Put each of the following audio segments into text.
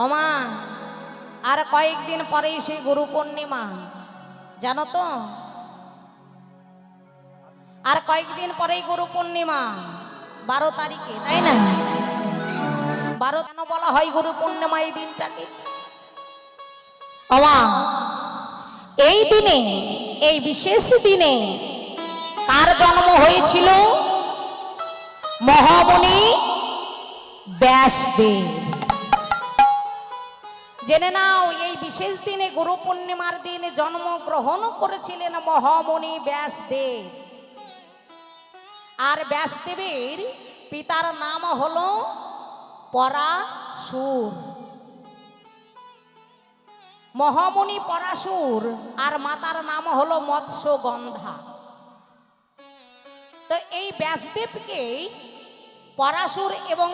ওমা আর কয়েকদিন পরেই সেই গুরু পূর্ণিমা, জানো তো? আর কয়েকদিন পরেই গুরু পূর্ণিমা, 12 তারিখে, তাই না? 12 কেন বলা হয় গুরু পূর্ণিমা এই দিনটাকে? ওমা এই দিনে, এই বিশেষ দিনে কার জন্ম হয়েছিল? মহামুনি ব্যাসদেব। জেনে নাও, এই বিশেষ দিনে গুরু পূর্ণিমার দিনে জন্মগ্রহণ করেছিলেন মহামুনি ব্যাসদেব। আর ব্যাসদেবের পিতার নাম হলো পরাশুর। মহামুনি পরাশুর আর মাতার নাম হলো মৎস্যগন্ধা। তো এই ব্যাসদেবকে পরাশুর এবং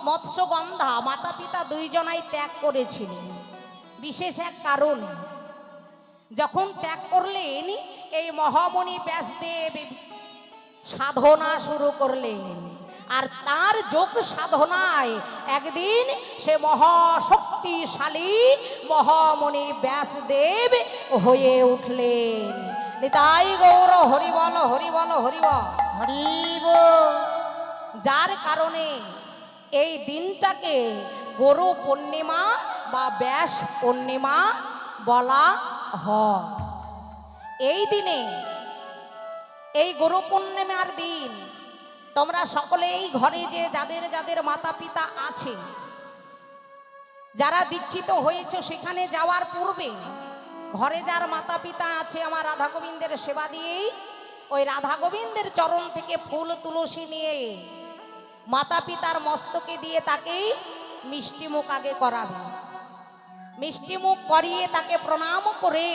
মৎস্যগন্ধা মাতা পিতা দুইজনাই ত্যাগ করেছিলেন বিশেষ এক কারণে। যখন ত্যাগ করলেন, এই মহামুনি ব্যাসদেব সাধনা শুরু করলেন। আর তার যোগ সাধনায় একদিন সে মহাশক্তিশালী মহামুনি ব্যাসদেব হয়ে উঠলেন। নিতাই গৌর হরি বল, হরি বল, হরি বল, হরি বল। যার কারণে এই দিনটাকে গুরু পূর্ণিমা বা ব্যাস পূর্ণিমা বলা হয়। এই দিনে, এই গুরু পূর্ণিমার দিন তোমরা সকলেই ঘরে যে যাদের যাদের মাতা পিতা আছে, যারা দীক্ষিত হয়েছে, সেখানে যাওয়ার পূর্বে ঘরে যার মাতা পিতা আছে, আমার রাধা গোবিন্দের সেবা দিয়েই ওই রাধা গোবিন্দের চরণ থেকে ফুল তুলসী নিয়ে মাতা পিতার মস্তকে দিয়ে তাকে মিষ্টি মুখ আগে করাবে। মিষ্টি মুখ করিয়ে তাকে প্রণাম করে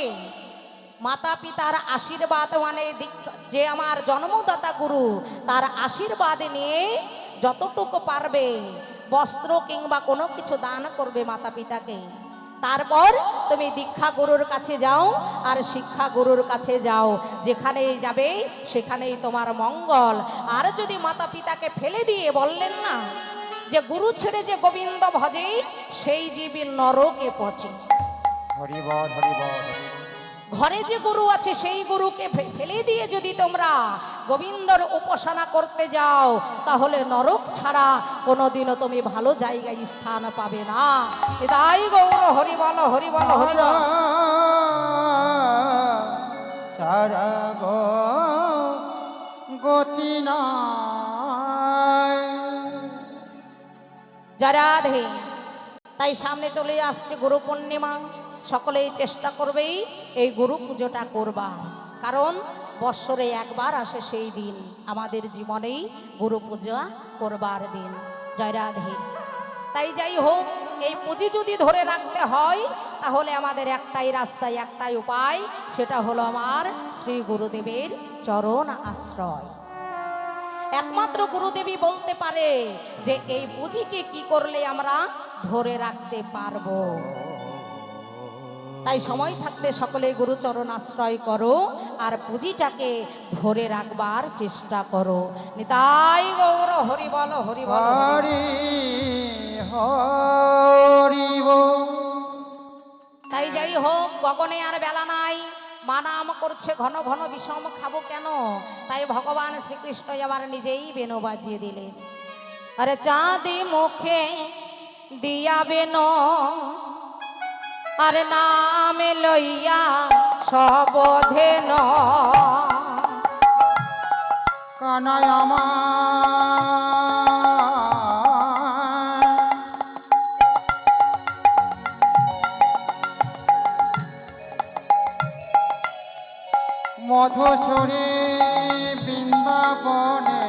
মাতা পিতার আশীর্বাদ, মানে যে আমার জন্মদাতা গুরু, তার আশীর্বাদ নিয়ে যতটুকু পারবে বস্ত্র কিংবা কোনো কিছু দান করবে মাতা পিতাকে। তারপর তুমি দীক্ষা গুরুর কাছে যাও আর শিক্ষা গুরুর কাছে যাও। যেখানেই যাবে সেখানেই তোমার মঙ্গল। আর যদি মাতা পিতাকে ফেলে দিয়ে বললেন না যে গুরু ছেড়ে যে গোবিন্দ ভজে, সেই জীবী নরকে পচে। হরি বল, হরি বল। ঘরে যে গুরু আছে সেই গুরুকে ফেলে দিয়ে যদি তোমরা গোবিন্দর উপাসনা করতে যাও, তাহলে নরক ছাড়া কোনোদিনও তুমি ভালো জায়গায় স্থান পাবে না। তাই গৌর হরি বল, হরি বল, হরি বল। ছাড়া গতি নাই। রাধে। তাই সামনে চলে আসছে গুরু পূর্ণিমা। সকলেই চেষ্টা করবেই এই গুরু পুজোটা করবা, কারণ বৎসরে একবার আসে সেই দিন, আমাদের জীবনেই গুরু পূজা করবার দিন। জয় রাধে। তাই যাই হোক, এই পুঁজি যদি ধরে রাখতে হয়, তাহলে আমাদের একটাই রাস্তা, একটাই উপায়, সেটা হলো আমার শ্রী গুরুদেবের চরণ আশ্রয়। একমাত্র গুরুদেবী বলতে পারে যে এই পুঁজিকে কি করলে আমরা ধরে রাখতে পারবো। তাই সময় থাকতে সকলে গুরুচরণ আশ্রয় করো আর পুঁজিটাকে ধরে রাখবার চেষ্টা করো। নিতাই গৌর হরি বল, হরি বল, হরি হরি বল। তাই যাই হোক, গগনে আর বেলা নাই, মা নাম করছে ঘন ঘন বিষম খাবো কেন। তাই ভগবান শ্রীকৃষ্ণ আবার নিজেই বেনু বাজিয়ে দিলেন। আরে চাঁদি মুখে দিয়া বেনো, আর নামে লইয়া সবধেন কানাই আমার মধুসূরি বৃন্দাবনে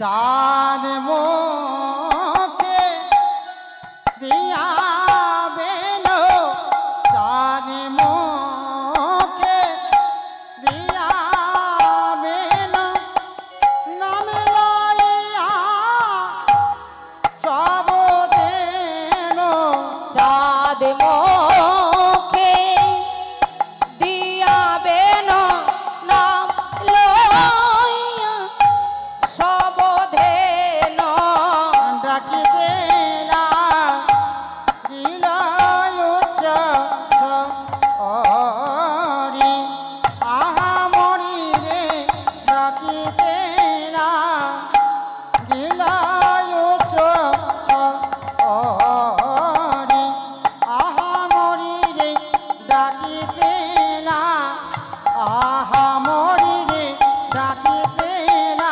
চাঁদ মুখে দিয়া বেনো, চাঁদ মুখে দিয়া বেনো, নাম লইয়া সব দেন। চাঁদ মুখে দিয়া বেন, না আহা মরি রে ডাকিতে না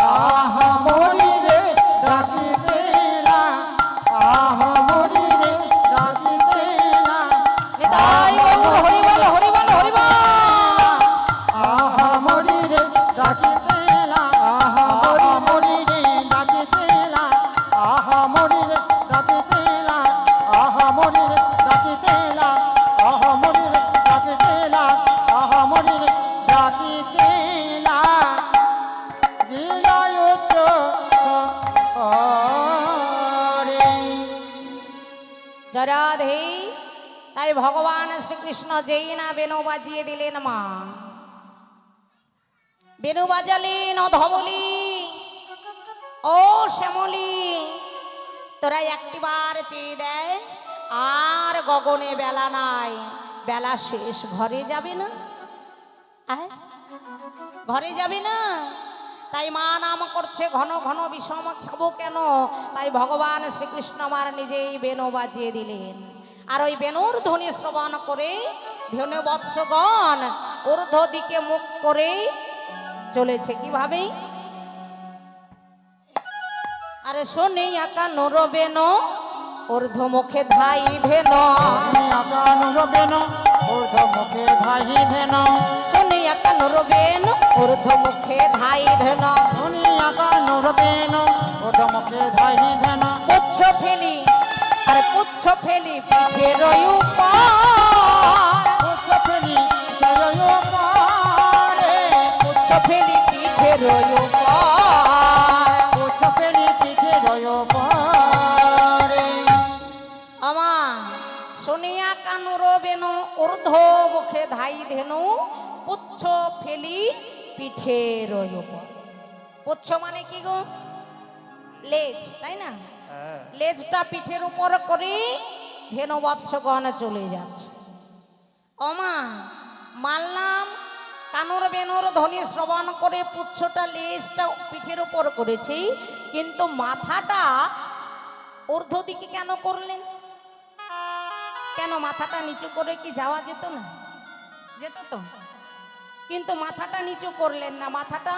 আহা মরি রে ডাকিতে না আহা মরি রে ডাকিতে না নিতাই গৌর হরি বল হরি বল হরি বল। আহা মরি রে ডাকিতে না আহা মরি রে ডাকিতে না আহা মরি রে ডাকিতে না আহা মরি রে ডাকিতে না আহা মরি রে ডাকিতে না আহা মরি রে ডাকিতে না গিলায় রে জরাধে তাই ভগবান শ্রীকৃষ্ণ যেই না বেনু বাজিয়ে দিলেন মা, বেনু বাজালেন অধবলি ও শ্যামলি তোরা একটিবার চেয়ে দেয় আর গগনে বেলা নাই, বেলা শেষ, ঘরে যাবে না? আয়, ঘরে যাবে না? তাই মা নাম করছে ঘন ঘন বিষম খাবো কেন, তাই ভগবান শ্রীকৃষ্ণ আমার নিজেই বেনু বাজিয়ে দিলেন। আর ওই বেনুর ধ্বনি শ্রবণ করে ধেনু বৎসগণ ঊর্ধ্ব দিকে মুখ করে চলেছে কিভাবে? আরে শোনে আকা নোর বেনো ঊর্ধ্ব মুখে ধাই ধেন, ঊর্ধ্ব মুখে ধাই ধেন শোনে আকা নোর বেনো ঊর্ধ্ব মুখে ধাই ধেন, দুনিয়া কা নূর বেন ঊর্ধ্ব মুখে ধাই ধেন পুচ্ছ ফেলি আর পুচ্ছ ফেলি পিঠে উপর, পুচ্ছ ফেলি জয় পারে পুচ্ছ ফেলি পিঠে উপর। পুচ্ছ ফেলি পিঠে রয় পারে আমা সোনিয়া কানুর বেনু ঊর্ধ্ব মুখে ধাই ধেনু পুচ্ছ ফেলি পিঠে উপর। পুচ্ছ মানে কি গো? লেজ, তাই না? লেজটা পিঠের উপর করে ধেনু বৎসগণ চলে যাচ্ছে। অমা মানলাম কানুর বেনুর ধ্বনি শ্রবণ করে পুচ্ছটা লেজটা পিঠের উপর করেছি, কিন্তু মাথাটা ঊর্ধ্ব দিকে কেন করলেন? কেন মাথাটা নিচু করে কি যাওয়া যেত না? যেত তো, কিন্তু মাথাটা নিচু করলেন না, মাথাটা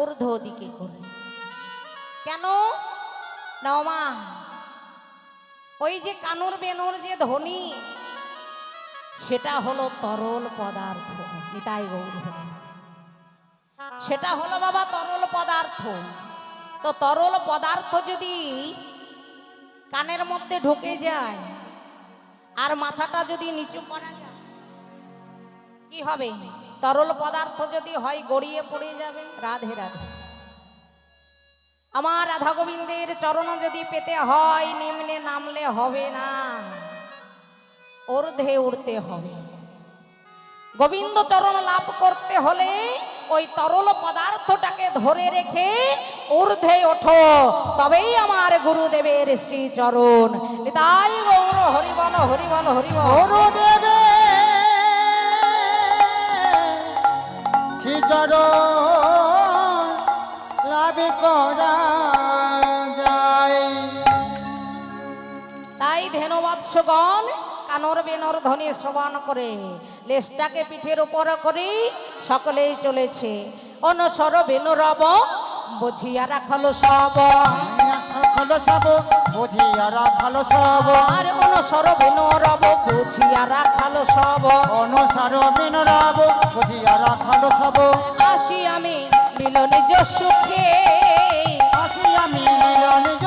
ঊর্ধ্ব দিকে করলেন কেন? না মা, ওই যে কানুর বেনুর যে ধ্বনি সেটা হলো তরল পদার্থ, নিতাই গৌর হরি। সেটা হলো বাবা তরল পদার্থ। তো তরল পদার্থ যদি কানের মধ্যে ঢুকে যায় আর মাথাটা যদি নিচু করা যায় কি হবে? তরল পদার্থ যদি হয় গড়িয়ে পড়ে যাবে। রাধে রাধে। আমার রাধা গোবিন্দের চরণ যদি পেতে হয় নিম্নে নামলে হবে না, ঊর্ধ্বে উঠতে হবে। গোবিন্দ চরণ লাভ করতে হলে ওই তরল পদার্থটাকে ধরে রেখে ঊর্ধ্বে ওঠো, তবেই আমার গুরুদেবের শ্রী চরণ। তাই গৌর হরি বল হরি বল হরি বল। গুরুদেবে শ্রীচরণ লাভ করা যায়। তাই ধেনু বৎসগণ কানর বেনর ধ্বনি শ্রবণ করে লেজটাকে পিঠের উপর করে সকলেই চলেছে। অনুসর বেনু রব বুঝিয়া রাখলো সব, রাখলো সব বুঝিয়া রাখলো সব, আর অনুসর বেনু রব বুঝিয়া রাখলো সব। অনুসার বিনু রব বুঝিয়া রাখলো সব, আসি আমি লীল নিজ সুখে, আসি আমি নীল নিজ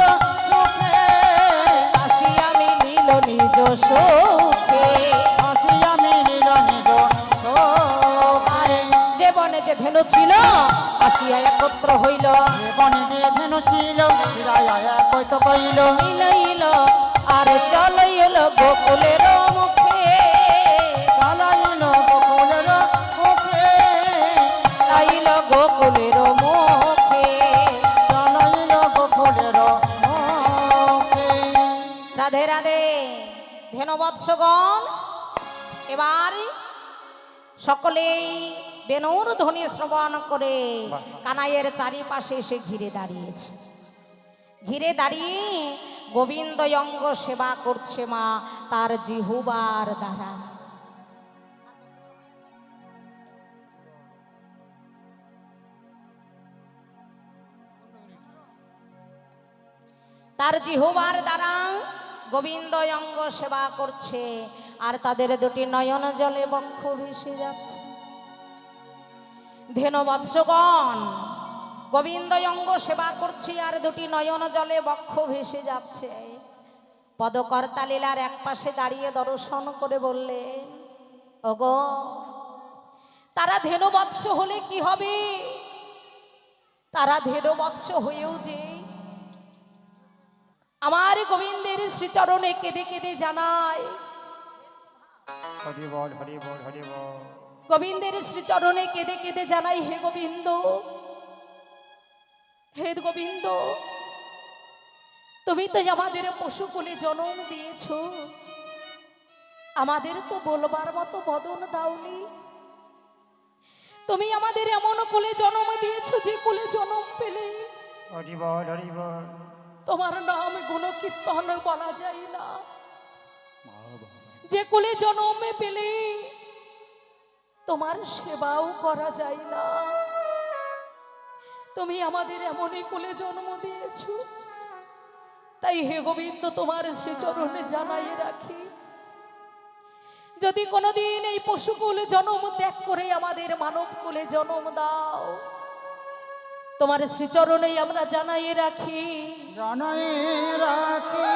সুখে, আসি আমি লীল নিজ সুখে। আসি আমি নীল নিজ সুখে। যে বনে যে ধেনু ছিল আসিয়া একত্র হইল, জীবনে যে ধেনু ছিল ফিরাইয়া একত্র কইল, মিলাইল আর চলাইল গোকুলের মুখে, চালাইল বকুলের মুখে, লাইল গোকুলের মুখে। চালাইল বকুলের মুখে। রাধে রাধে। ধেনু বৎসগণ এবার সকলেই বেনুর ধ্বনি শ্রবণ করে কানাইয়ের চারিপাশে এসে ঘিরে দাঁড়িয়েছে। ঘিরে দাঁড়িয়ে গোবিন্দ অঙ্গ সেবা করছে মা তার জিহুবার দ্বারা। তার জিহ্বার দ্বারা গোবিন্দ অঙ্গ সেবা করছে, আর তাদের দুটি নয়ন জলে বক্ষ ভেসে যাচ্ছে। ধেনু বৎসগণ, গোবিন্দ অঙ্গ সেবা করছে আর দুটি নয়ন জলে বক্ষ ভেসে যাচ্ছে। পদকর্তা লীলার এক পাশে দাঁড়িয়ে দর্শন করে বললেন, ওগো, তারা ধেনু বৎস হলে কি হবে? তারা ধেনু বৎস হয়েও যে আমার গোবিন্দের শ্রীচরণে কেঁদে কেঁদে জানায়, হরি বল, হরি বল, হরি বল। গোবিন্দের শ্রীচরণে কেঁদে কেঁদে জানাই, হে গোবিন্দ, হে গোবিন্দ, তুমি তো আমাদের পশুকুলে জন্ম দিয়েছ, আমাদের তো বলবার মতো বদন দাওনি। তুমি আমাদের এমন কুলে জন্ম দিয়েছ যে কুলে জন্ম পেলে হরি বল, হরি বল। তোমার নাম গুণ কীর্তন বলা যায় না, যে কুলে জন্ম পেলে তোমার সেবাও করা যায় না। তুমি আমাদের এমনই কুলে জন্ম দিয়েছ, তাই হে গোবিন্দ তোমার শ্রীচরণে জানাই রাখি, যদি কোনোদিন এই পশুকুল জন্ম ত্যাগ করে আমাদের মানব কুলে জন্ম দাও, তোমার শ্রীচরণেই আমরা জানাই রাখি, জানাই রাখি।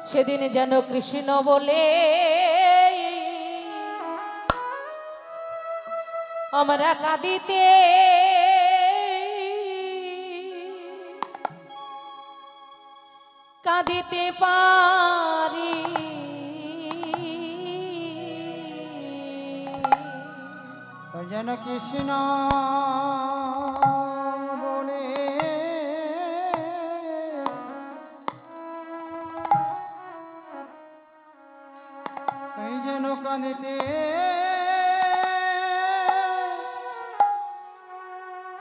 সেদিন যেন কৃষ্ণ বলে আমরা কাঁদিতে কাঁদিতে পারি। যেন কৃষ্ণ বলে এই যেন কাঁদিতে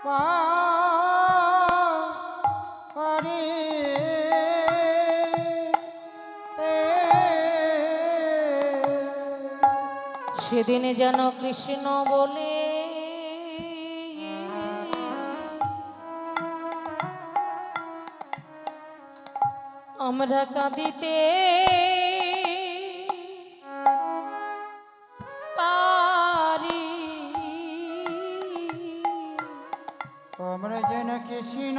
পারি। সেদিন যেন কৃষ্ণ বলে আমরা কাঁদিতে পারি। আমরা যেন কৃষ্ণ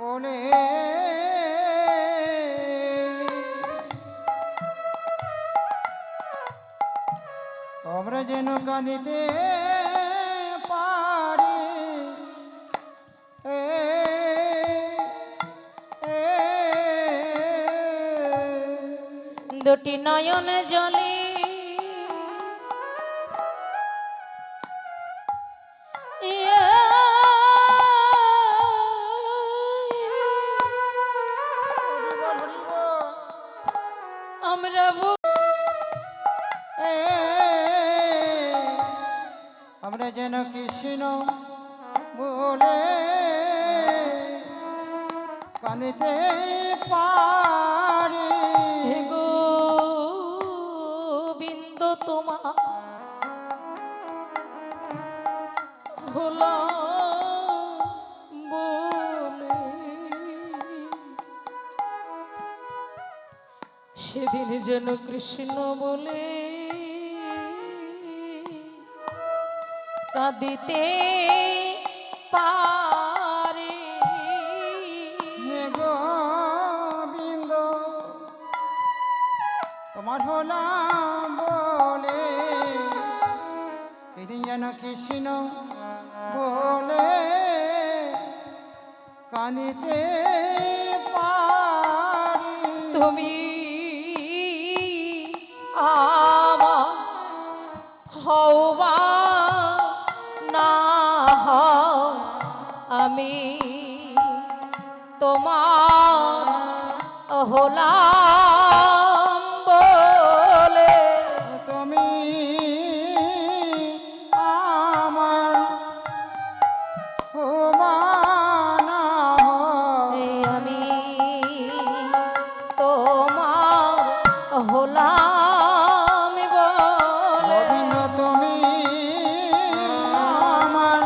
বলে আমরা যেন কাঁদিতে পারি। দুটি নয়ন জলে আমরা আমরা যেন কৃষ্ণ বলে কাঁদিতে পারি। গোবিন্দ তোমার হলাম বলে সেদিন যেন কৃষ্ণ বলে কাঁদিতে পারে। হে গোবিন্দ তোমার হলাম বলে সেদিন যেন কৃষ্ণ বলে কাঁদিতে পারি। তুমি আমার হওয়া না হও, আমি তোমার হলাম বলে। তুমি আমার মানা এই আমি তোমার হলাম বলে। গোবিন্দ তুমি আমার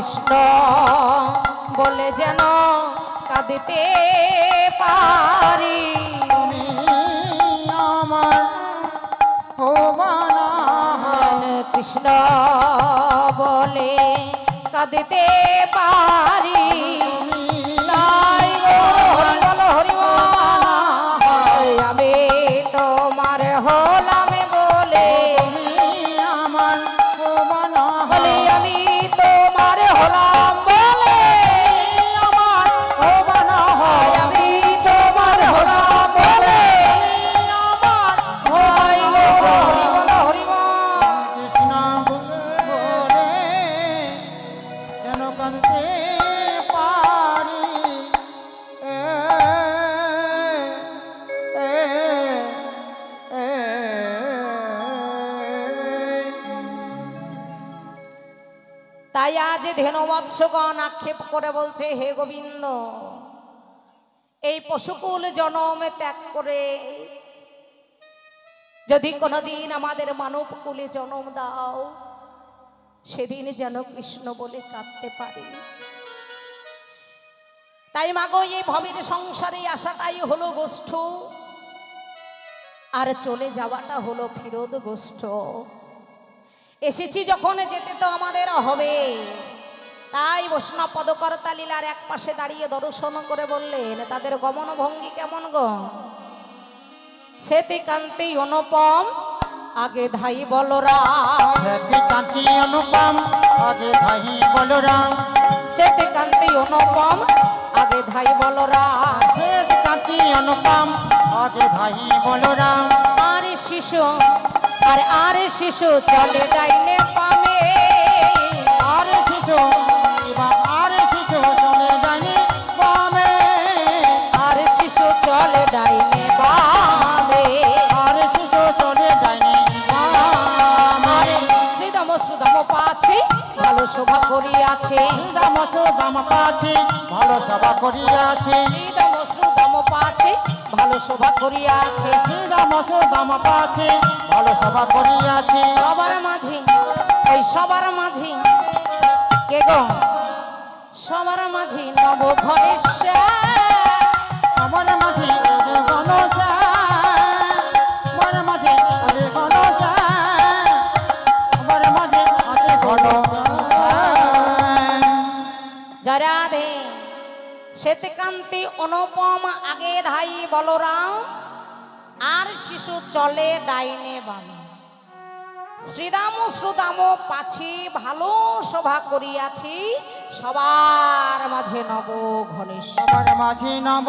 কৃষ্ণ বলে যেন কাঁদিতে পারি। তুমি আমার ভুবনা কৃষ্ণ বলে কাঁদিতে পারি। তাই গো হরি বল হরি বল, আমি তোমার হলাম বলে, আমার ভুবনা বলে আমি তোমার হলাম বলে, আমার ভুবনা আমি তোমার হলাম বলে। আমার তাই গো হরি বল হরি বল। কৃষ্ণ বলে যেন কাঁদতে পারি। এ, এ, এ, এ। তাই আজ ধেনুবৎসগণ আক্ষেপ করে বলছে, হে গোবিন্দ, এই পশুকুল জনম ত্যাগ করে যদি কোনোদিন আমাদের মানব কুলে জন্ম দাও, সেদিন যেন কৃষ্ণ বলে কাঁদতে পারি। তাই মাগো এই ভবের সংসারে আসাটাই হলো গোষ্ঠ, আর চলে যাওয়াটা হলো ফিরোদ গোষ্ঠ। এসেছি যখন যেতে তো আমাদের হবে। তাই বৈষ্ণব পদকর্তা লীলার এক পাশে দাঁড়িয়ে দর্শন করে বললেন, তাদের গমন ভঙ্গি কেমন গো? সেতে কান্তি অনুপম আগে ধাই বলরাম, খ্যাতি কান্তি অনুপম আগে ধাই বলরাম, সেতে কান্তি অনুপম আগে ধাই বলরাম। শ্বেত কান্তি অনুপম আগে ধাই বলরাম। আরে শিশু আরে শিশু চলে ডাইনে পামে, আরে শিশু এবার আরে শিশু চলে যায়নি বামে। আরে শিশু চলে ডাইনে বামে। আরে শিশু চলে যায়নি বামে। শ্রীদাম শ্রুদাম পাছে ভালো শোভা করিয়াছে, দাম দাম পাচ্ছি ভালো সভা করিয়াছে। শ্রীদাম শ্রুদাম পাছে ভালো শোভা করিয়াছে। দাম দাম পাচ্ছি ভালো সভা করিয়াছে। সবার মাঝে ওই সবার মাঝে কে গো? সবার মাঝে নব ঘরেশ্বর, আমার মাঝে আছে গণসা, আমার মাঝে আছে গণসা, আমার মাঝে আছে গণসা। জরাধে শ্বেতকান্তি অনুপম আগে ধাই বলরাম, আর শিশু চলে ডাইনে বামে। শ্রীদাম শ্রুদাম পাছি ভালো শোভা করিয়াছি, সবার মাঝে নব ঘনেশ্বর। সবার মাঝে নব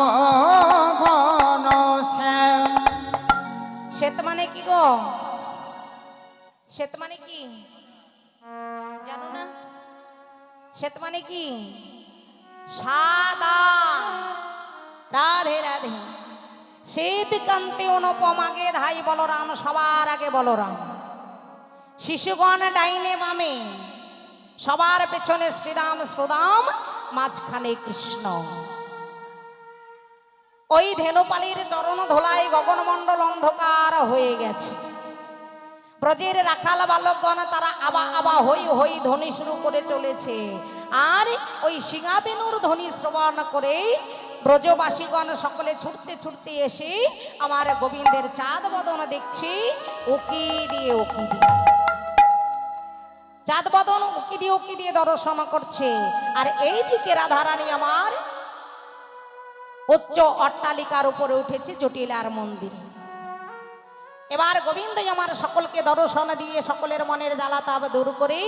ঘনশ্যাম। শ্বেত মানে কি গো? শ্বেত মানে কি জানো না? শ্বেত মানে কি? সাদা। রাধে রাধে। শ্বেত কান্তি অনুপম আগে ধাই বলরাম, সবার আগে বলরাম। শিশুগণ ডাইনে বামে, সবার পেছনে শ্রীরাম শ্রুদাম, মাঝখানে কৃষ্ণ। ওই ধেনুপালির চরণ ধোলায় গগনমণ্ডল অন্ধকার হয়ে গেছে। ব্রজের রাখাল বালকগণ তারা আবা আবা হই হই ধ্বনি শুরু করে চলেছে। আর ওই সিংহাবেনুর ধ্বনি শ্রবণ করে ব্রজবাসীগণ সকলে ছুটতে ছুটতে এসে আমার গোবিন্দের চাঁদ বদন দেখছি উকি দিয়ে উকি দিয়ে। চাঁদ বদন উকি দিয়ে দর্শন করছে। আর এইদিকে রাধারানী আমার উচ্চ অট্টালিকার উপরে উঠেছে জটিলার মন্দির। এবার গোবিন্দ আমার সকলকে দর্শন দিয়ে সকলের মনের জ্বালা তাপ দূর করে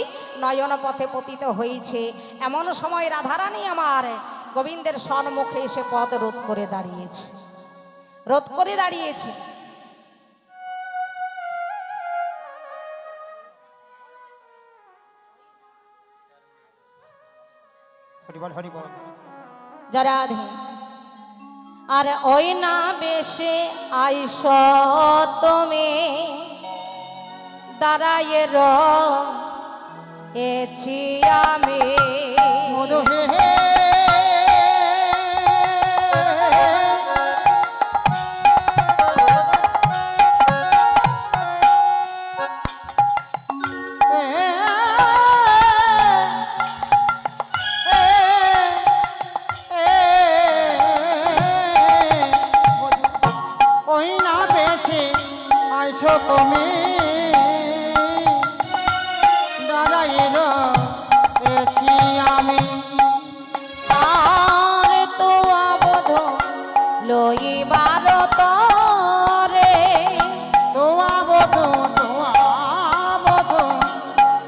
নয়ন পথে পতিত হয়েছে। এমন সময় রাধারানী আমার গোবিন্দের সম্মুখে এসে পথ রোধ করে দাঁড়িয়েছে, রোধ করে দাঁড়িয়েছে। হরিবল হরিবল। জরাধে আর ওই না বেশে আইস তুমি দাঁড়াইয়ে রয়েছি আমি। মধু হে হে এসো তুমি দাঁড়াইয়ে রয়েছি আমি আর তো আবধ লইবার তরে তোমা বধু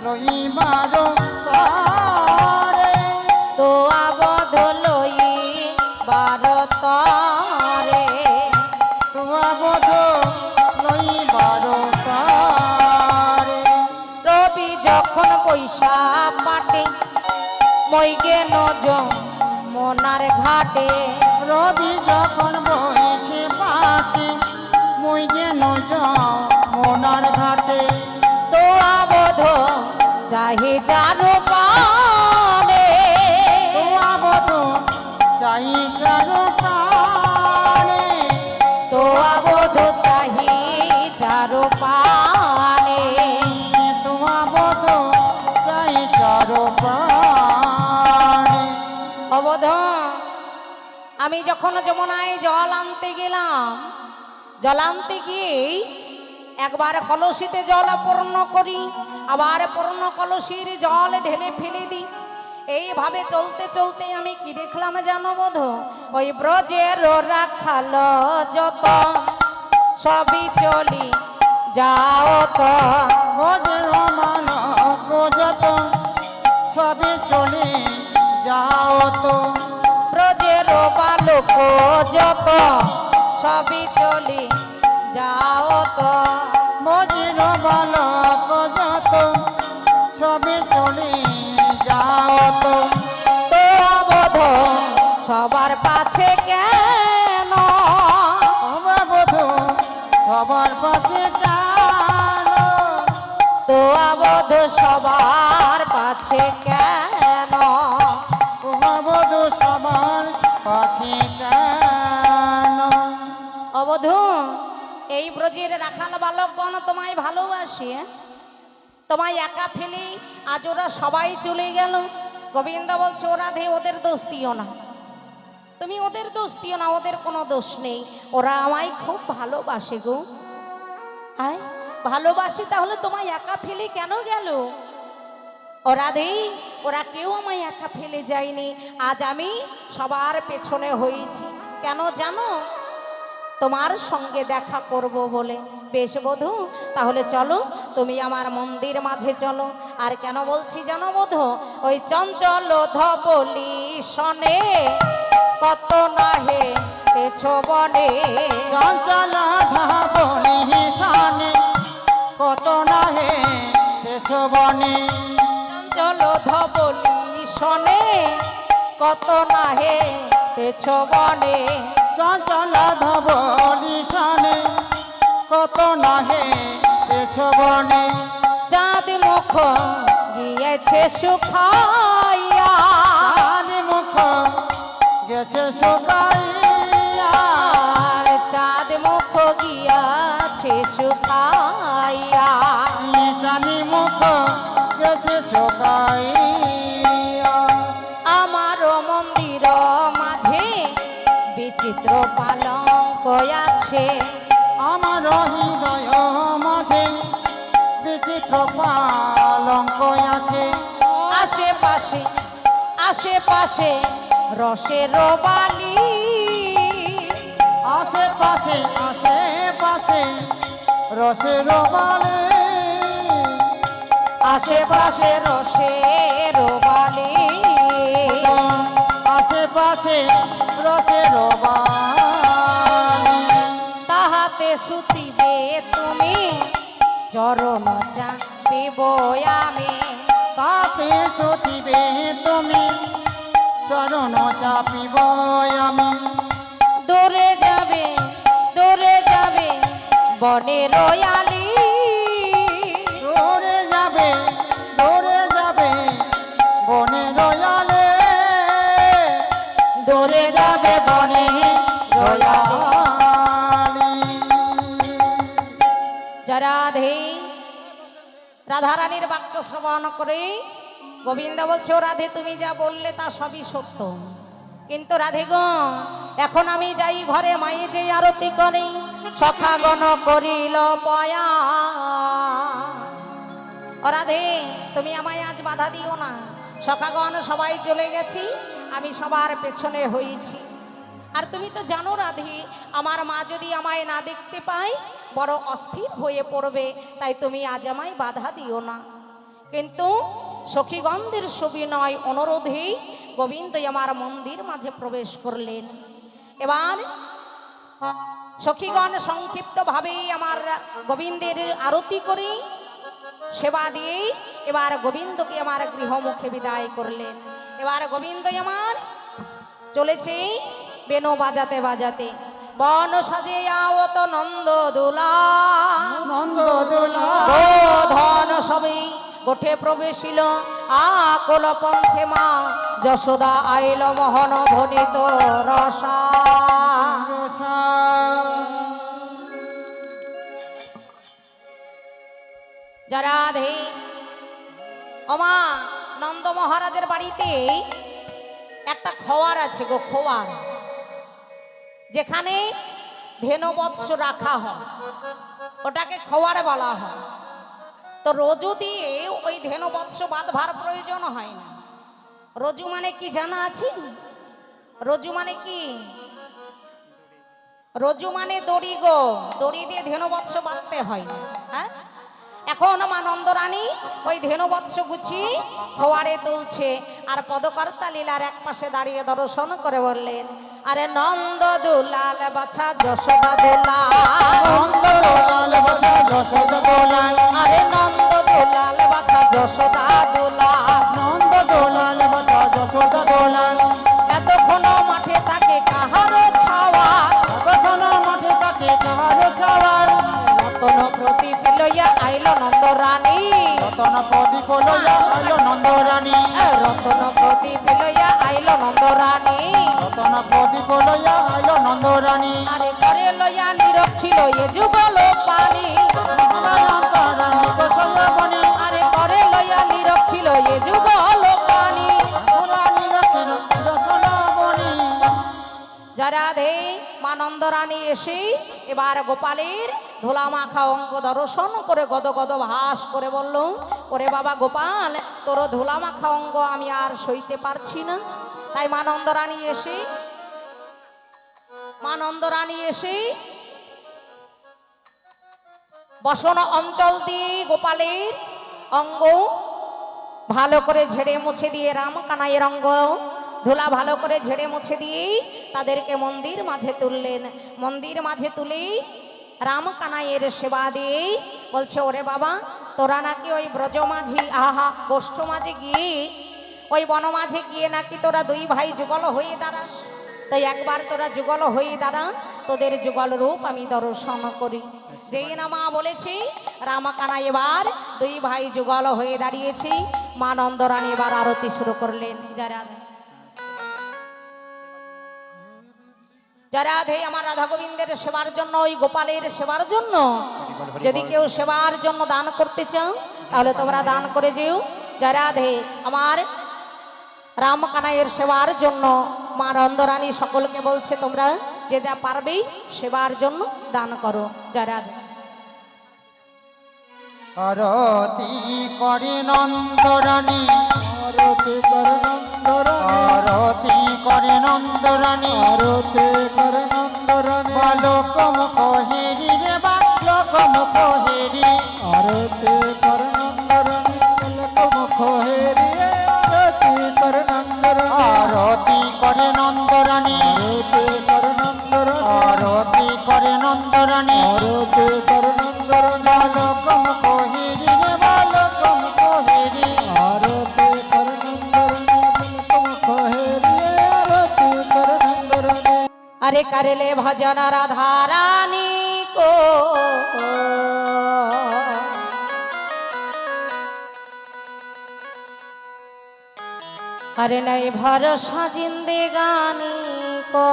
রহিবার তারে তো আবধ লইবার তরে তোমা বধু রহিবার তারে রবি যখন পয়সা পাটে মই গেন মনার ঘাটে রবি যখন বসে পাটে মই যেন মনার ঘাটে তো আবধ চাহে যারো পানে তোমা বধু চাই চারু প্রাণে তো আবধ চাহি যারো পানে তোমা বধু চাই চারু প্রাণে অবধ আমি যখন যমুনায় জল আনতে গেলাম জল আনতে গিয়ে একবার কলসিতে জল পূর্ণ করি আবার পূর্ণ কলসির জল ঢেলে ফেলে দিই এইভাবে চলতে চলতে আমি কি দেখলাম জানো বোধ ওই ব্রজের রাখাল যত সবই চলি যাও তো গজের মান গজত সবে চলে যাও তো ব্রজের বালক যত সবই চলি যাও তো গজের বালক যত সবে চলে যাও তো তো অবধ সবার পাছে কেন তোমা বধু সবার পাশে জানো তো অবধ সবার পাছে কেন তোমা বধু সবার পাশে কেন অবধু এই ব্রজের রাখাল বালকগণ তোমায় ভালোবাসে তোমায় একা ফেলে আজ ওরা সবাই চলে গেল গোবিন্দ বলছে ওরা ধে ওদের দোষ দিও না তুমি ওদের দোষ দিও না ওদের কোনো দোষ নেই ওরা আমায় খুব ভালোবাসে গো আয় ভালোবাসি তাহলে তোমায় একা ফেলে কেন গেল ওরা দেই ওরা কেউ আমায় একা ফেলে যায়নি আজ আমি সবার পেছনে হয়েছি কেন জানো তোমার সঙ্গে দেখা করব বলে বেশ বধূ তাহলে চলো তুমি আমার মন্দির মাঝে চলো আর কেন বলছি জানো বধূ ওই চঞ্চল ধবলি শনে কত নাহে পেছো বনে চঞ্চল ধাবলি শানে কত নাহে তেছো বনে চঞ্চল ধবলি শনে কত নাহে পেছো বনে চঞ্চল ধবলি শানে কত নাহে তেছো বনে চাঁদ মুখ গিয়েছে সুখাইয়া চাঁদ মুখ গেছে শুকাইয়া আর চাঁদ মুখ গিয়াছে সুখাইয়া চাঁদি মুখ গেছে শুকাইয়া আমার মন্দির মাঝে বিচিত্র পালঙ্ক আছে আমার হৃদয় মাঝে বিচিত্র পালঙ্ক আছে আশেপাশে আশেপাশে রসের বালি আশেপাশে আশেপাশে রসের বালে আশেপাশে রসের বালি আশেপাশে রসের বালে তাহাতে সুতিবে তুমি চরণ চাপিব আমি তাতে চটিবে তুমি চরণ চাপিব আমি দূরে যাবে বনে রয়ালি দূরে যাবে বনে রয়ালে দূরে যাবে বনে রয়ালি রাধে রাধারানীর বাক্য শ্রবণ করে গোবিন্দ বলছে ও রাধে তুমি যা বললে তা সবই সত্য কিন্তু রাধে গো এখন আমি যাই ঘরে মায়ে যে আরতি করে সখাগণ করিল পয়া। ও রাধে, তুমি আমায় আজ বাধা দিও না। সখাগণ সবাই চলে গেছি, আমি সবার পেছনে হয়েছি। আর তুমি তো জানো রাধে, আমার মা যদি আমায় না দেখতে পায় বড় অস্থির হয়ে পড়বে, তাই তুমি আজ আমায় বাধা দিও না। কিন্তু সখীগণদের সবিনয় অনুরোধেই গোবিন্দ আমার মন্দির মাঝে প্রবেশ করলেন। এবার সখীগণ সংক্ষিপ্ত ভাবে আমার গোবিন্দের আরতি করে সেবা দিয়ে এবার গোবিন্দকে আমার গৃহমুখে বিদায় করলেন। এবার গোবিন্দ আমার চলেছে বেনু বাজাতে বাজাতে। বন সাজে আওত নন্দ দোলা, নন্দ দোলা ধন সবে গোঠে প্রবেশিল আকুল পন্থে মা যশোদা আইল মোহন ভনিত রসা। রাধে, ওমা নন্দ মহারাজের বাড়িতে একটা খোয়ার আছে গো, খোয়ার, যেখানে ধেনু বৎস রাখা হয় ওটাকে খোয়ার বলা হয়। তো রজু দিয়ে ওই ধেনু বৎস বাঁধবার প্রয়োজন হয় না। রজু মানে কি জানা আছে? রজু মানে কি? রজু মানে দড়ি গো, দড়ি দিয়ে ধেনু বৎস বাঁধতে হয় না। হ্যাঁ, এখন মা নন্দরানী ওই ধেনু বৎস গুছিয়ে খোয়ারে তুলছে, আর পদকর্তা লীলার এক পাশে দাঁড়িয়ে দর্শন করে বললেন, আরে নন্দ দুলাল বাছা যশোদা দুলাল, নন্দ দোলাল বাছা যশোদা দোলাল, আরে নন্দ দুলাল বাছা যশোদা দুলাল, নন্দ দোলাল বাছা যশোদা দোলাল। এতক্ষণ মাঠে তাকে কাহারো ছাওয়া, কখন মাঠে তাকে কাহারো চাওয়ার, রতন প্রদীপ লইয়া আইল নন্দরানী, রতন প্রদীপ লইয়া আইল নন্দরানী, রতন প্রদীপ লইয়া আইল নন্দরানী, রতন প্রদীপ লইয়া আইল নন্দরানী। আরে করে লইয়া নিরক্ষিল এ যুগল পানি, নন্দরানী বসয়া বনি, আরে করে লইয়া নিরক্ষিল এ যুগল পানি। রানী রাখেন রচনা বনি। রাধে, মা নন্দরানী এসে এবার গোপালের ধোলা মাখা অঙ্গ দর্শন করে গদ গদ ভাস করে বলল, ওরে বাবা গোপাল, তোর ধোলা মাখা অঙ্গ আমি আর সইতে পারছি না। তাই মা নন্দরানী এসে বসন অঞ্চল দিয়ে গোপালের অঙ্গ ভালো করে ঝেড়ে মুছে দিয়ে, রাম কানাইয়ের অঙ্গ ধুলা ভালো করে ঝেড়ে মুছে দিয়ে তাদেরকে মন্দির মাঝে তুললেন। মন্দির মাঝে তুলে রাম কানাইয়ের সেবা দিয়ে বলছে, ওরে বাবা, তোরা নাকি ওই ব্রজ মাঝি গোষ্ঠ মাঝে গিয়ে ওই বন মাঝে গিয়ে নাকি তোরা দুই ভাই যুগল হয়ে দাঁড়াস। তাই একবার তোরা যুগল হয়ে দাঁড়া, তোদের যুগল রূপ আমি দর্শন করি। যেই না মা বলেছি, রাম কানাই এবার দুই ভাই যুগল হয়ে দাঁড়িয়েছি। মা নন্দরানী এবার আরতি শুরু করলেন। রাধে, আমার রাধা গোবিন্দের সেবার জন্য, ওই গোপালের সেবার জন্য যদি কেউ সেবার জন্য দান করতে চাও তাহলে তোমরা দান করে যেও। রাধে, আমার রাম কানাইয়ের সেবার জন্য মা নন্দরানী সকলকে বলছে, তোমরা যে যা পারবেই সেবার জন্য দান করো। রাধে, আরতি করে নন্দরানী, আরতি করে নন্দরানী, আরতি করে নন্দরানী, আরতি করে নন্দরানী, বালক মুখ হেরি রে বালক মুখ হেরি, আরতি করে নন্দরানী, বালক মুখ হেরিয়ে আরতি করে নন্দরানী, আরতি করে নন্দরানী, আরতি করে নন্দরানী, আরতি করে নন্দরানী, আরতি করে নন্দরানী, বালক মুখ হেরি রে বালক মুখ হেরি, আরতি করে নন্দরানী, বালক মুখ হেরিয়ে আরতি করে নন্দরানী। আরে করলে ভজন রাধা রানী কো, अरे नहीं भरोसा जिंदगानी को,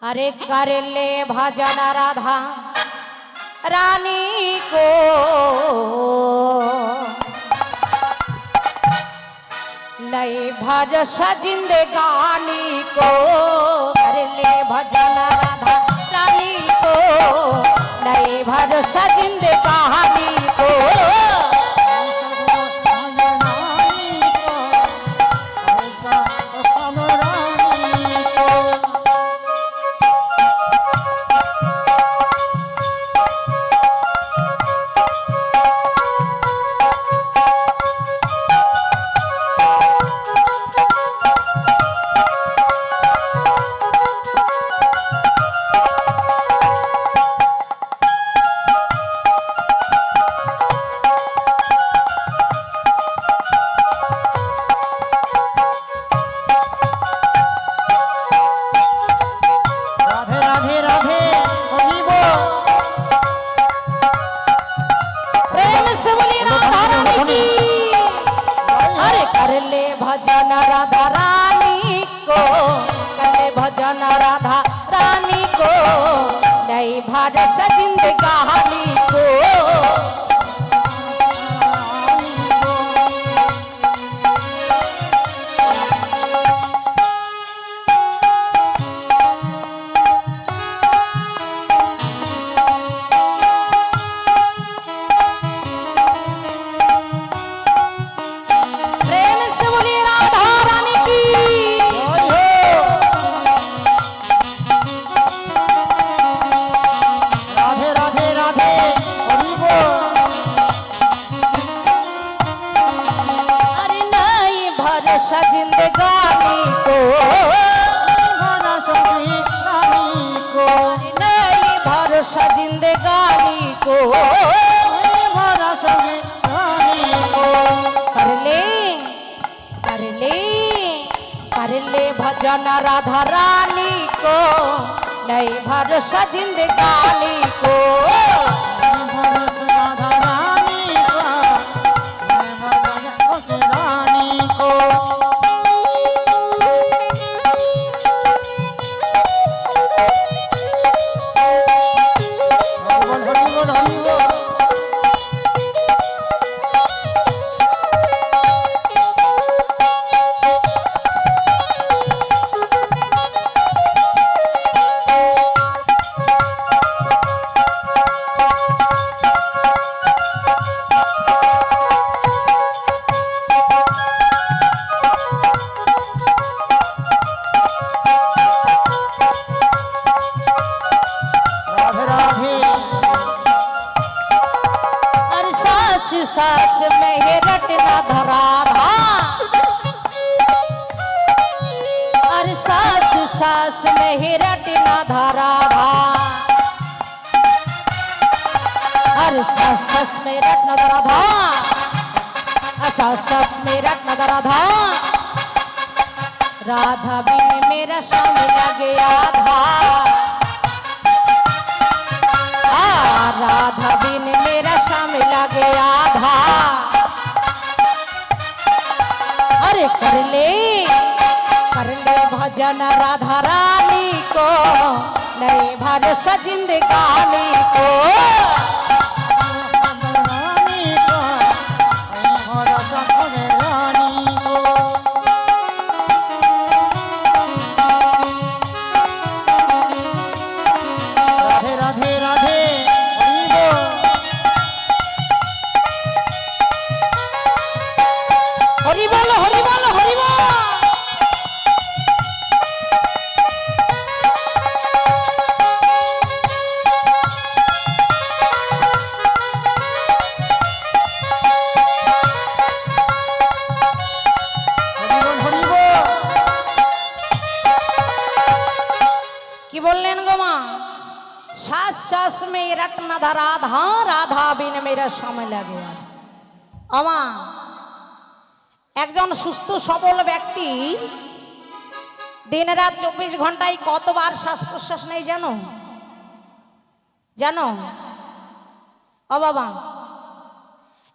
अरे कर ले भजन राधा रानी को, नई भरोसा जिंदगानी को कर ले भजन राधा रानी को नई भरोसा जिंदगानी को राधे राधे राधे हरि बोल। प्रेम से बोली राधा रानी की अरे कर ले भजन राधा रानी को कर ले भजन राधा रानी को नई भरोसा जिंदगानी को प्रेम से बोली राधा रानी की राधे राधे राधे हरि बोल। अरे नई भरोसा जिंदगानी को भरा सभी रानी को नई भरोसा जिंदगानी को भरा सभी रानी को कर ले कर ले कर ले भजन राधा रानी को नई भरोसा जिंदगानी को भरत राधा रानी को रानी को हरि बोल हरि बोल। राधे राधे अरे सास सास में ये रटना धरा अरे सास सास में ही रटना धरा अरे सास सास में रटना धरा सास सास में रटना धरा राधा बिन मेरा शाम लगे आधा राधा बिन मेरा शाम लगे आधा अरे कर ले भजन राधा रानी को नई भरोसा जिंदगानी को रानी को भरा सभी रानी को राधे राधे राधे हरि बोल। हरि बोल हरि बोल हरि बोल हरि बोल हरि बोल। কি বললেন গো মা শ্বাস শ্বাস মে রটনা ধরা রাধা বিন মেরা সময় লাগে আমা একজন সুস্থ সবল ব্যক্তি দিন রাত 24 ঘন্টায় কতবার শ্বাস প্রশ্বাস নেই জানো জানো ও বাবা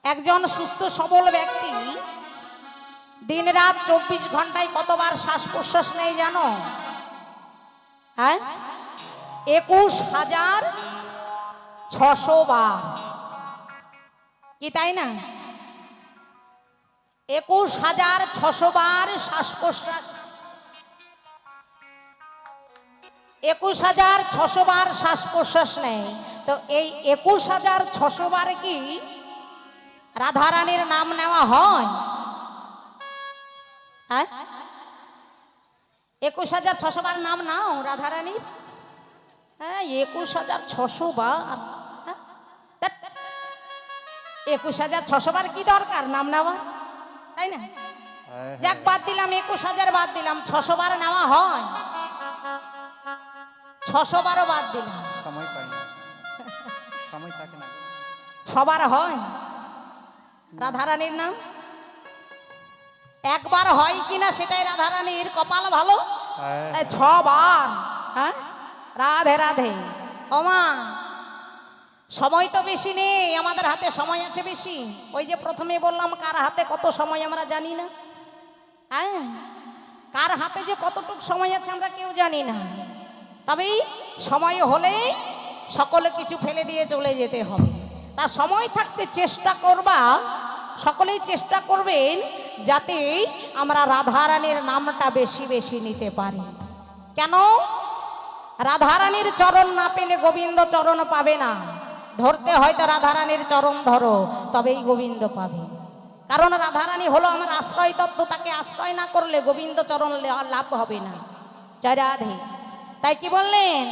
একজন সুস্থ সবল ব্যক্তি দিন রাত 24 ঘন্টায় কতবার শ্বাস প্রশ্বাস নেই জানো হ্যাঁ 21,600 বার কি তাই না 21,600 বার শ্বাস প্রশ্বাস, 21,600 বার শ্বাস প্রশ্বাস নেয়। তো এই 21,600 বারে কি রাধারানীর নাম নেওয়া হয়? হ্যাঁ, 21,600 বার নাম নাও রাধারানীর। হ্যাঁ, 21,600 বার। 21,600 বার কি দরকার নাম নেওয়া, তাই না? যাক, বাদ দিলাম, 21,000 বাদ দিলাম, 600 বার নেওয়া হয়? 600 বারও বাদ দিলাম, সময় পাই না, সময় থাকে না। 6 বার হয় রাধারানীর নাম? একবার হয় কিনা সেটাই রাধারানীর কপাল ভালো। 6 বার। হ্যাঁ, রাধে রাধে। ওমা, সময় তো বেশি নেই, আমাদের হাতে সময় আছে বেশি। ওই যে প্রথমে বললাম, কার হাতে কত সময় আমরা জানি না। হ্যাঁ, কার হাতে যে কতটুকু সময় আছে আমরা কেউ জানি না। তবেই সময় হলে সকলে কিছু ফেলে দিয়ে চলে যেতে হবে। তা সময় থাকতে চেষ্টা করবা, সকলেই চেষ্টা করবেন যাতে আমরা রাধারানীর নামটা বেশি বেশি নিতে পারি। কেন? রাধারানীর চরণ না পেলে গোবিন্দ চরণ পাবে না। ধরতে হয়তো রাধারানীর চরণ ধরো, তবেই গোবিন্দ পাবে। কারণ রাধারানী হলো আমার আশ্রয় তত্ত্ব, তাকে আশ্রয় না করলে গোবিন্দ চরণ লাভ হবে না। জয় রাধে। তাই কি বললেন?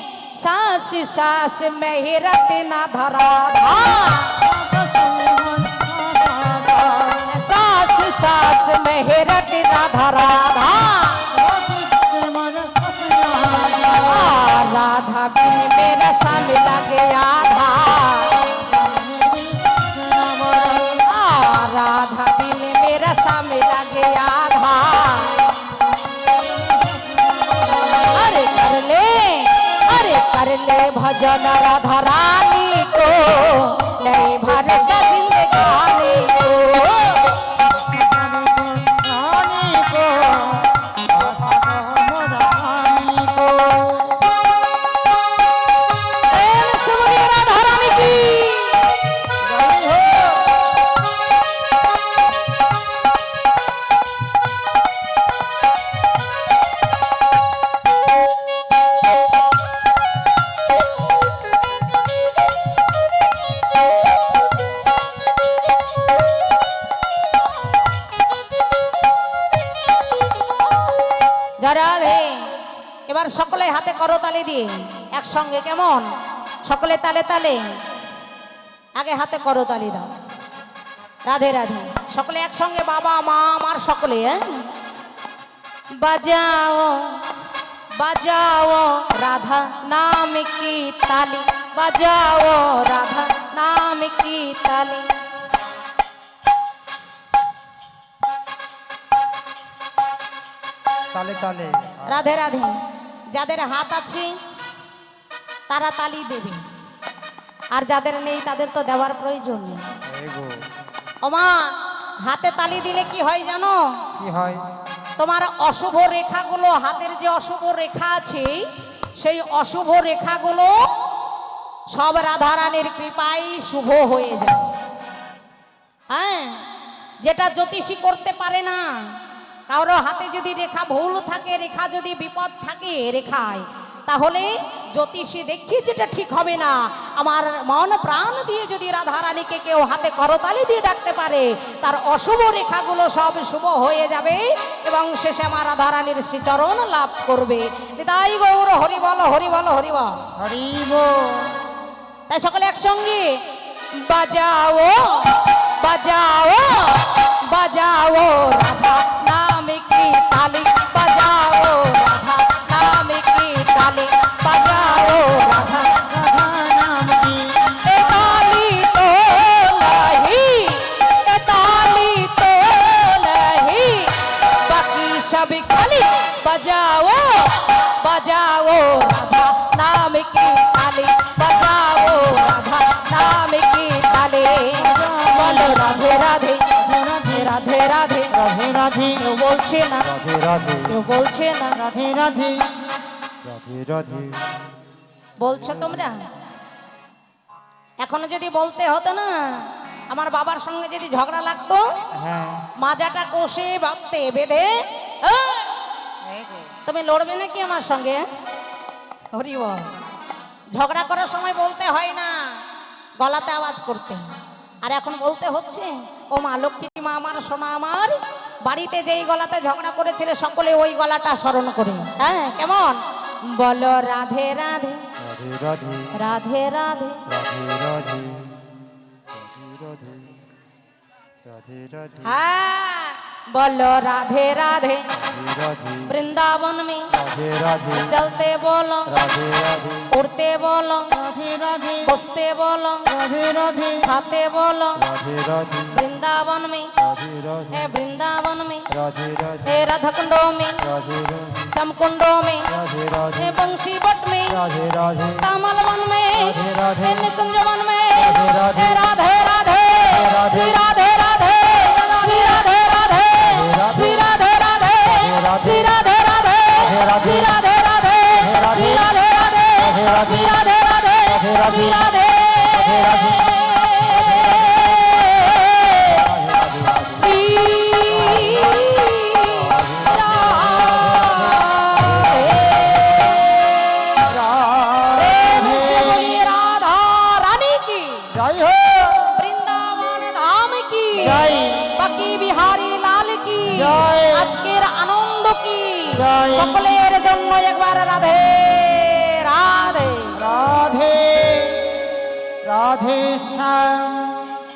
শ্বাস শ্বাস মেহেরত না ধরা, শ্বাস শ্বাস মেহেরত না ধরা, राधा बिन मेरा स्वामी लगे आधा, राधा बिन मेरा स्वामी लगे आधा। अरे कर ले भजन राधा रानी को, नहीं भरोसा जिंदगानी को। এবার সকলে হাতে করতালি দিয়ে একসঙ্গে, কেমন? সকলে তালে তালে আগে হাতে করতালি দাও। রাধে রাধে। সকলে একসঙ্গে, বাবা মা আমার সকলে। বাজাও বাজাও রাধা নাম কি তালি, বাজাও রাধা নাম কি তালি। তালে তালে রাধে রাধে। যাদের হাত আছে তারা তালি দেবে, আর যাদের নেই তাদের তো দেওয়ার প্রয়োজন নেই। ওমা, হাতে তালি দিলে কি হয় জানো? কি হয়? তোমার অশুভ রেখাগুলো, হাতের যে অশুভ রেখা আছে সেই অশুভ রেখাগুলো সব রাধারানীর কৃপায় শুভ হয়ে যায়। হ্যাঁ, যেটা জ্যোতিষী করতে পারে না। কারো হাতে যদি রেখা ভুল থাকে, রেখা যদি বিপদ থাকে রেখায়, তাহলে জ্যোতিষী দেখি যেটা ঠিক হবে না। আমার মন প্রাণ দিয়ে যদি রাধারানীকে কেউ হাতে করতালি দিয়ে ডাকতে পারে, তার অশুভ রেখাগুলো সব শুভ হয়ে যাবে এবং শেষে আমার রাধারানীর শ্রীচরণ লাভ করবে। নিতাই গৌর হরি বল, হরি বল, হরি বল, হরি বল। তাই সকলে একসঙ্গে বাজাও বাজাও বাজাও রাধা নাম কি তালি, বাজাও রাধা নাম কি তালি, বাজাও রাধা নাম কি ताली तो नहीं, ताली तो नहीं, बाकी सब खाली। बजाओ बजाओ राधा नाम की ताली, बजाओ राधा नाम की ताली। बोलो राधे राधे राधे राधे রাধে রাধে কেউ বলছে না, রাধে রাধে কেউ বলছে না। রাধে রাধে রাধে রাধে বলছো তোমরা? এখনো যদি বলতে হতো না আমার বাবার সঙ্গে যদি ঝগড়া লাগতো হ্যাঁ মাজাটা কষে বাঁধতে বেঁধে তুমি লড়বে নাকি আমার সঙ্গে? হরি বল। ঝগড়া করার সময় বলতে হয় না, গলাতে আওয়াজ করতে। আর এখন বলতে হচ্ছে, ও মা লক্ষ্মী মা আমার সোনা আমার, বাড়িতে যেই গলাতে ঝগড়া করেছিলে সকলে ওই গলাটা স্মরণ করে। হ্যাঁ কেমন বলো? রাধে রাধে রাধে রাধে রাধে রাধে রাধে রাধে রাধে রাধে রাধে হ্যাঁ बोलो राधे राधे राधे वृंदावन में राधे राधे चलते बोलो राधे राधे उड़ते बोलो राधे राधे बसते बोलो राधे राधे खाते बोलो राधे राधे वृंदावन में राधे राधे ए वृंदावन में राधे राधे ए राधा कुंडों में राधे राधे समकुंडों में राधे राधे ए बंशी बट में राधे राधे कमल वन में राधे राधे ए निकुंज वन में राधे राधे ए राधे राधे राधे श्री राधे राधे श्री राधे राधे श्री राधे राधे श्री राधे राधे श्री राधे राधे श्री राधे राधे श्री राधे राधे श्री राधे प्रेम से बोलिए राधा रानी की जय हो বৃন্দাবন ধাম কি জয়। বাকি বিহারী লাল কি জয়। আজকের আনন্দ কি জয়। সকলের জন্য একবার রাধে রাধে राधे राधे श्याम